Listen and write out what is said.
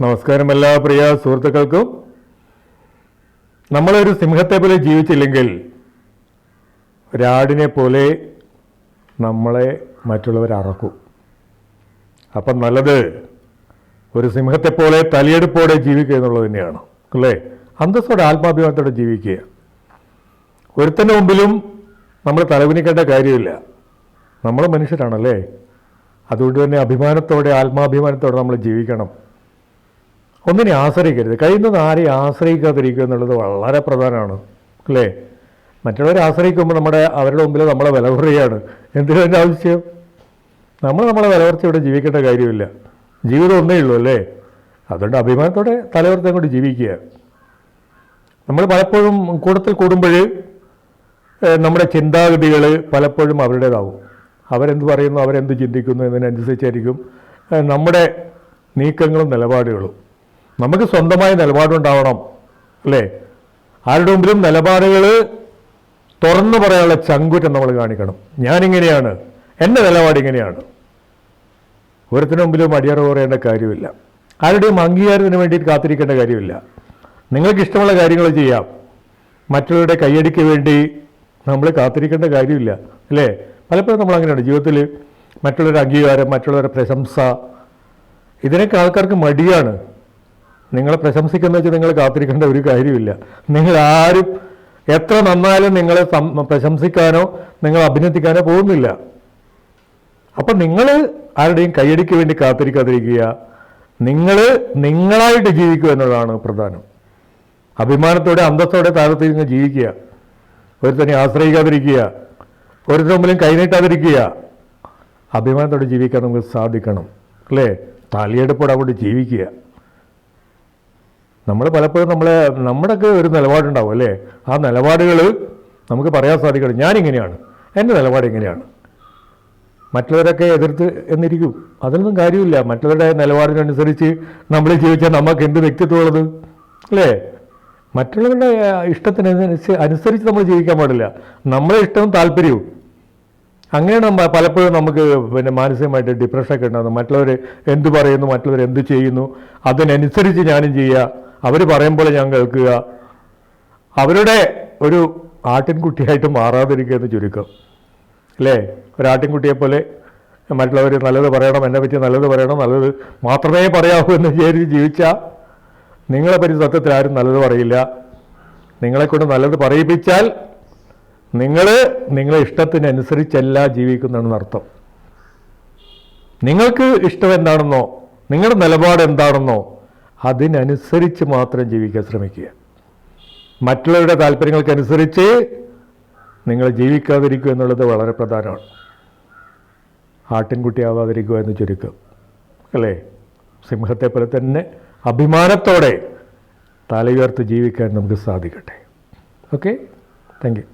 നമസ്കാരം എല്ലാ പ്രിയ സുഹൃത്തുക്കൾക്കും. നമ്മളൊരു സിംഹത്തെ പോലെ ജീവിച്ചില്ലെങ്കിൽ ഒരാടിനെ പോലെ നമ്മളെ മറ്റുള്ളവർ അറക്കും. അപ്പം നല്ലത് ഒരു സിംഹത്തെപ്പോലെ തലയെടുപ്പോടെ ജീവിക്കുക എന്നുള്ളത് തന്നെയാണ്, അല്ലേ? അന്തസ്സോടെ ആത്മാഭിമാനത്തോടെ ജീവിക്കുക. ഒരുത്തൻ്റെ മുമ്പിലും നമ്മൾ തലകുനിക്കേണ്ട കാര്യമില്ല. നമ്മൾ മനുഷ്യരാണല്ലേ, അതുകൊണ്ട് തന്നെ അഭിമാനത്തോടെ ആത്മാഭിമാനത്തോടെ നമ്മൾ ജീവിക്കണം. ഒന്നിനെ ആശ്രയിക്കരുത്. കഴിയുന്നത് ആരെയും ആശ്രയിക്കാതിരിക്കുക എന്നുള്ളത് വളരെ പ്രധാനമാണ്, അല്ലേ? മറ്റുള്ളവരെ ആശ്രയിക്കുമ്പോൾ അവരുടെ മുമ്പിൽ നമ്മളെ വില കുറയാണ്. എന്തിനതിൻ്റെ ആവശ്യം? നമ്മളെ വില കുറച്ച് ഇവിടെ ജീവിക്കേണ്ട കാര്യമില്ല. ജീവിതം ഒന്നേ ഉള്ളൂ, അല്ലേ? അതുകൊണ്ട് അഭിമാനത്തോടെ തലവർത്തം കൊണ്ട് ജീവിക്കുക. നമ്മൾ പലപ്പോഴും കൂട്ടത്തിൽ കൂടുമ്പോൾ നമ്മുടെ ചിന്താഗതികൾ പലപ്പോഴും അവരുടേതാവും. അവരെന്ത് പറയുന്നു, അവരെന്ത് ചിന്തിക്കുന്നു എന്നതിനനുസരിച്ചായിരിക്കും നമ്മുടെ നീക്കങ്ങളും നിലപാടുകളും. നമുക്ക് സ്വന്തമായ നിലപാടുണ്ടാവണം, അല്ലേ? ആരുടെ മുമ്പിലും നിലപാടുകൾ തുറന്നു പറയാനുള്ള ചങ്കൂറ്റം നമ്മൾ കാണിക്കണം. ഞാനിങ്ങനെയാണ്, എൻ്റെ നിലപാട് ഇങ്ങനെയാണ്. ഒരുത്തിനു മുമ്പിലും അടിയറ പറയേണ്ട കാര്യമില്ല. ആരുടെയും അംഗീകാരത്തിന് വേണ്ടിയിട്ട് കാത്തിരിക്കേണ്ട കാര്യമില്ല. നിങ്ങൾക്ക് ഇഷ്ടമുള്ള കാര്യങ്ങൾ ചെയ്യാം. മറ്റുള്ളവരുടെ കയ്യടിക്ക് വേണ്ടി നമ്മൾ കാത്തിരിക്കേണ്ട കാര്യമില്ല, അല്ലേ? പലപ്പോഴും നമ്മൾ അങ്ങനെയാണ് ജീവിതത്തിൽ. മറ്റുള്ളവരുടെ അംഗീകാരം, മറ്റുള്ളവരുടെ പ്രശംസ, ഇതിനൊക്കെ ആൾക്കാർക്ക് മടിയാണ്. നിങ്ങളെ പ്രശംസിക്കുന്ന വെച്ച് നിങ്ങൾ കാത്തിരിക്കേണ്ട ഒരു കാര്യമില്ല. നിങ്ങൾ ആരും എത്ര നന്നായാലും നിങ്ങളെ പ്രശംസിക്കാനോ നിങ്ങൾ അഭിനന്ദിക്കാനോ പോകുന്നില്ല. അപ്പം നിങ്ങൾ ആരുടെയും കയ്യടിക്ക് വേണ്ടി കാത്തിരിക്കാതിരിക്കുക. നിങ്ങൾ നിങ്ങളായിട്ട് ജീവിക്കുക എന്നുള്ളതാണ് പ്രധാനം. അഭിമാനത്തോടെ അന്തസ്സോടെ താഴത്തിരിഞ്ഞ് ജീവിക്കുക. ഒരുത്തനെ ആശ്രയിക്കാതിരിക്കുക, ഒരുത്തരുടെ മുമ്പിലും കൈനീട്ടാതിരിക്കുക. അഭിമാനത്തോടെ ജീവിക്കാൻ നമുക്ക് സാധിക്കണം, അല്ലേ? തലയെടുപ്പോടെ അങ്ങോട്ട് ജീവിക്കുക. നമ്മൾ പലപ്പോഴും നമ്മുടെയൊക്കെ ഒരു നിലപാടുണ്ടാവും, അല്ലേ? ആ നിലപാടുകൾ നമുക്ക് പറയാൻ സാധിക്കണം. ഞാനിങ്ങനെയാണ്, എൻ്റെ നിലപാട് ഇങ്ങനെയാണ്. മറ്റുള്ളവരൊക്കെ എതിർത്ത് എന്നിരിക്കും. അതിനൊന്നും കാര്യമില്ല. മറ്റുള്ളവരുടെ നിലപാടിനനുസരിച്ച് നമ്മൾ ജീവിച്ചാൽ നമുക്ക് എന്ത് വ്യക്തിത്വമുള്ളത്, അല്ലേ? മറ്റുള്ളവരുടെ ഇഷ്ടത്തിനനുസരിച്ച് നമ്മൾ ജീവിക്കാൻ പാടില്ല. നമ്മളെ ഇഷ്ടവും താല്പര്യവും. അങ്ങനെയാണ് പലപ്പോഴും നമുക്ക് മാനസികമായിട്ട് ഡിപ്രഷനൊക്കെ ഉണ്ടാകുന്നത്. മറ്റുള്ളവർ എന്ത് പറയുന്നു, മറ്റുള്ളവർ എന്ത് ചെയ്യുന്നു, അതിനനുസരിച്ച് ഞാനും ചെയ്യുക. അവർ പറയും പോലെ ഞാൻ കേൾക്കുക. അവരുടെ ഒരു ആട്ടിൻകുട്ടിയായിട്ട് മാറാതിരിക്കുക എന്ന് ചുരുക്കം, അല്ലേ? ഒരാട്ടിൻകുട്ടിയെപ്പോലെ മറ്റുള്ളവർ നല്ലത് പറയണം, എന്നെ പറ്റി നല്ലത് പറയണം, നല്ലത് മാത്രമേ പറയാവൂ എന്ന് വിചാരിച്ച് ജീവിച്ചാൽ നിങ്ങളെ പറ്റി സത്യത്തിൽ ആരും നല്ലത് പറയില്ല. നിങ്ങളെക്കൊണ്ട് നല്ലത് പറയിപ്പിച്ചാൽ നിങ്ങളെ ഇഷ്ടത്തിനനുസരിച്ചല്ല ജീവിക്കുന്നതെന്ന് അർത്ഥം. നിങ്ങൾക്ക് ഇഷ്ടം എന്താണെന്നോ നിങ്ങളുടെ നിലപാട് എന്താണെന്നോ അതിനനുസരിച്ച് മാത്രം ജീവിക്കാൻ ശ്രമിക്കുക. മറ്റുള്ളവരുടെ താല്പര്യങ്ങൾക്കനുസരിച്ച് നിങ്ങൾ ജീവിക്കാതിരിക്കുക എന്നുള്ളത് വളരെ പ്രധാനമാണ്. ആട്ടിൻകുട്ടിയാവാതിരിക്കുക എന്ന് ചുരുക്കം, അല്ലേ? സിംഹത്തെ പോലെ തന്നെ അഭിമാനത്തോടെ തല ഉയർത്തി ജീവിക്കാൻ നമുക്ക് സാധിക്കട്ടെ. Okay, thank you.